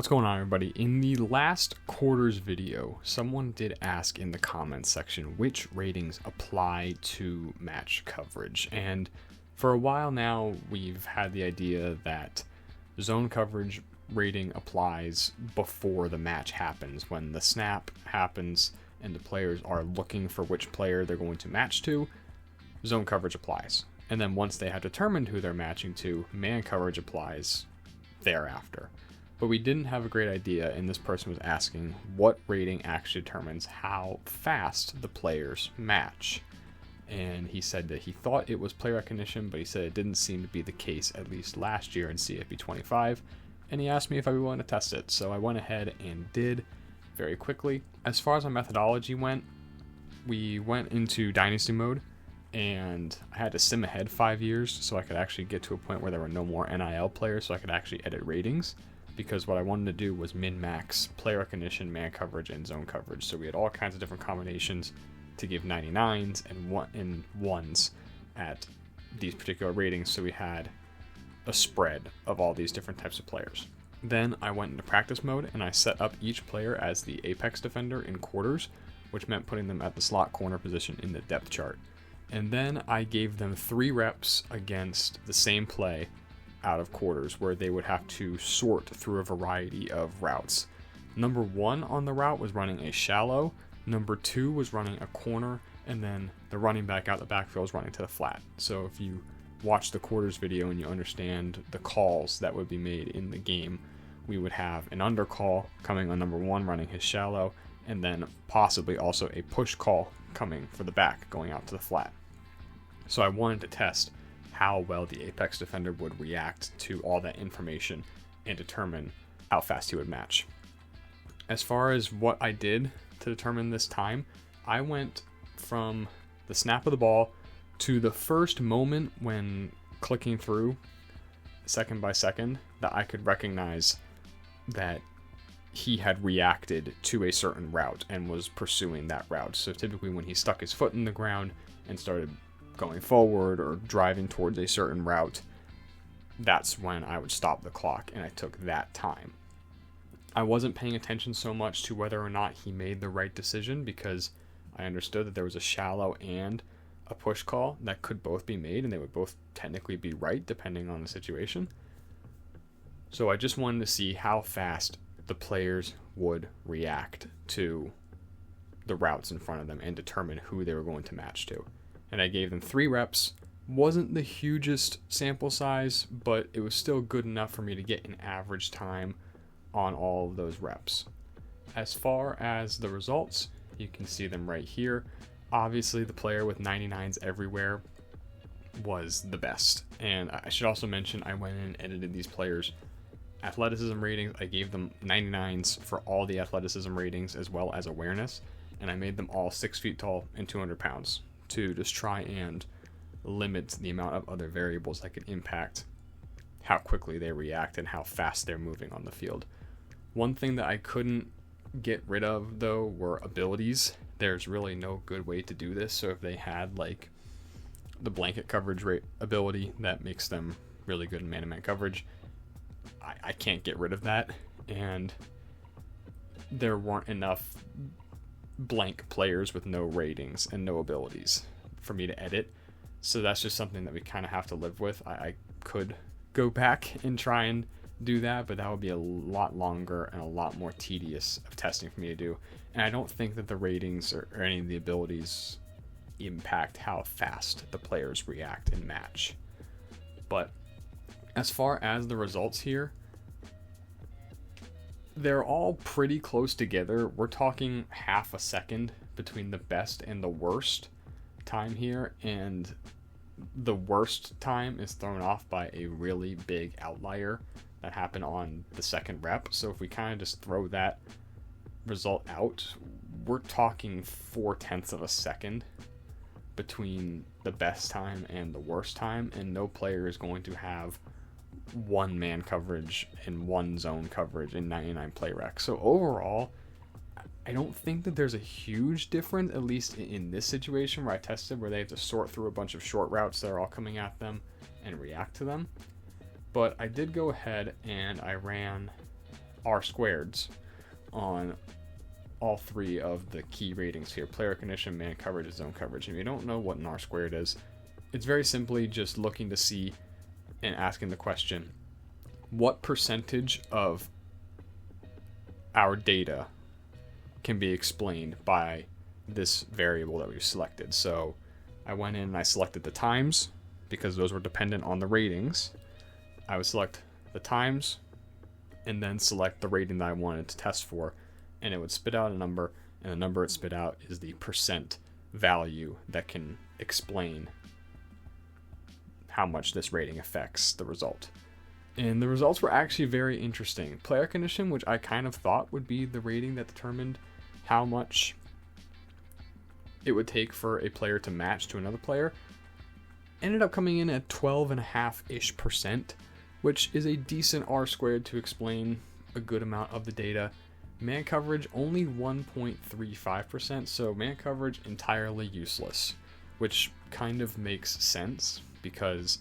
What's going on, everybody? In the last quarters video, someone did ask in the comments section which ratings apply to match coverage. And for a while now, we've had the idea that zone coverage rating applies before the match happens. When the snap happens and the players are looking for which player they're going to match to, zone coverage applies. And then once they have determined who they're matching to, man coverage applies thereafter. But we didn't have a great idea, and this person was asking what rating actually determines how fast the players match. And he said that he thought it was play recognition, but he said it didn't seem to be the case, at least last year in CFB25. And he asked me if I'd be willing to test it, so I went ahead and did very quickly. As far as my methodology went, we went into Dynasty mode, and I had to sim ahead 5 years so I could actually get to a point where there were no more NIL players, so I could actually edit ratings. Because what I wanted to do was min-max play recognition, man coverage, and zone coverage. So we had all kinds of different combinations to give 99s and ones at these particular ratings. So we had a spread of all these different types of players. Then I went into practice mode and I set up each player as the apex defender in quarters, which meant putting them at the slot corner position in the depth chart. And then I gave them 3 reps against the same play out of quarters, where they would have to sort through a variety of routes. Number 1 on the route was running a shallow, number 2 was running a corner, and then the running back out the backfield was running to the flat. So if you watch the quarters video and you understand the calls that would be made in the game, we would have an under call coming on number 1 running his shallow, and then possibly also a push call coming for the back going out to the flat. So I wanted to test how well the apex defender would react to all that information and determine how fast he would match. As far as what I did to determine this time, I went from the snap of the ball to the first moment when clicking through second by second that I could recognize that he had reacted to a certain route and was pursuing that route. So typically when he stuck his foot in the ground and started going forward or driving towards a certain route, that's when I would stop the clock, and I took that time. I wasn't paying attention so much to whether or not he made the right decision, because I understood that there was a shallow and a push call that could both be made, and they would both technically be right depending on the situation. So I just wanted to see how fast the players would react to the routes in front of them and determine who they were going to match to. And I gave them 3 reps. Wasn't the hugest sample size, but it was still good enough for me to get an average time on all of those reps. As far as the results, you can see them right here. Obviously, the player with 99s everywhere was the best. And I should also mention, I went in and edited these players' athleticism ratings. I gave them 99s for all the athleticism ratings as well as awareness. And I made them all 6 feet tall and 200 pounds. To just try and limit the amount of other variables that could impact how quickly they react and how fast they're moving on the field. One thing that I couldn't get rid of, though, were abilities. There's really no good way to do this, so if they had like the blanket coverage rate ability that makes them really good in man-to-man coverage, I can't get rid of that, and there weren't enough blank players with no ratings and no abilities for me to edit, so that's just something that we kind of have to live with. I could go back and try and do that, but that would be a lot longer and a lot more tedious of testing for me to do, and I don't think that the ratings or any of the abilities impact how fast the players react and match. But as far as the results here, they're all pretty close together. We're talking half a second between the best and the worst time here, and the worst time is thrown off by a really big outlier that happened on the second rep. So if we kind of just throw that result out, we're talking 0.4 of a second between the best time and the worst time, and no player is going to have 1 man coverage and 1 zone coverage and 99 play rec. So overall, I don't think that there's a huge difference, at least in this situation where I tested, where they have to sort through a bunch of short routes that are all coming at them and react to them. But I did go ahead and I ran R-squareds on all three of the key ratings here: player recognition, man coverage, and zone coverage. If you don't know what an R-squared is, it's very simply just looking to see and asking the question, what percentage of our data can be explained by this variable that we've selected. So I went in and I selected the times because those were dependent on the ratings. I would select the times and then select the rating that I wanted to test for, and it would spit out a number, and the number it spit out is the percent value that can explain how much this rating affects the result. And the results were actually very interesting. Player recognition, which I kind of thought would be the rating that determined how much it would take for a player to match to another player, ended up coming in at 12.5-ish%, which is a decent R-squared to explain a good amount of the data. Man coverage only 1.35%, so man coverage entirely useless, which kind of makes sense because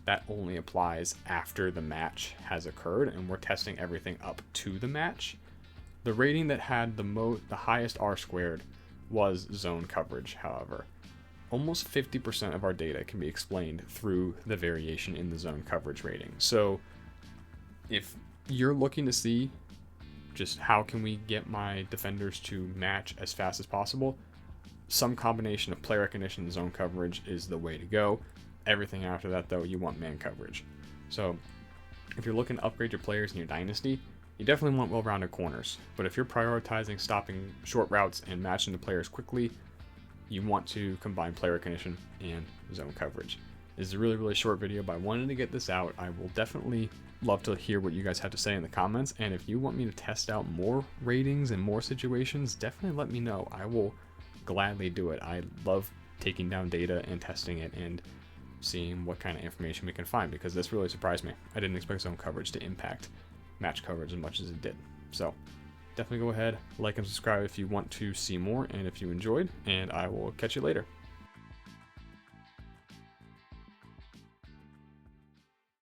that only applies after the match has occurred, and we're testing everything up to the match. The rating that had the highest R-squared was zone coverage, however. Almost 50% of our data can be explained through the variation in the zone coverage rating. So if you're looking to see just how can we get my defenders to match as fast as possible, some combination of player recognition and zone coverage is the way to go. Everything after that, though, you want man coverage. So if you're looking to upgrade your players in your dynasty, you definitely want well-rounded corners. But if you're prioritizing stopping short routes and matching the players quickly, you want to combine player recognition and zone coverage. This is a really, really short video, but I wanted to get this out. I will definitely love to hear what you guys have to say in the comments, and if you want me to test out more ratings and more situations, definitely let me know. I will gladly do it. I love taking down data and testing it and seeing what kind of information we can find, because this really surprised me. I didn't expect zone coverage to impact match coverage as much as it did. So definitely go ahead, like and subscribe if you want to see more and if you enjoyed, and I will catch you later.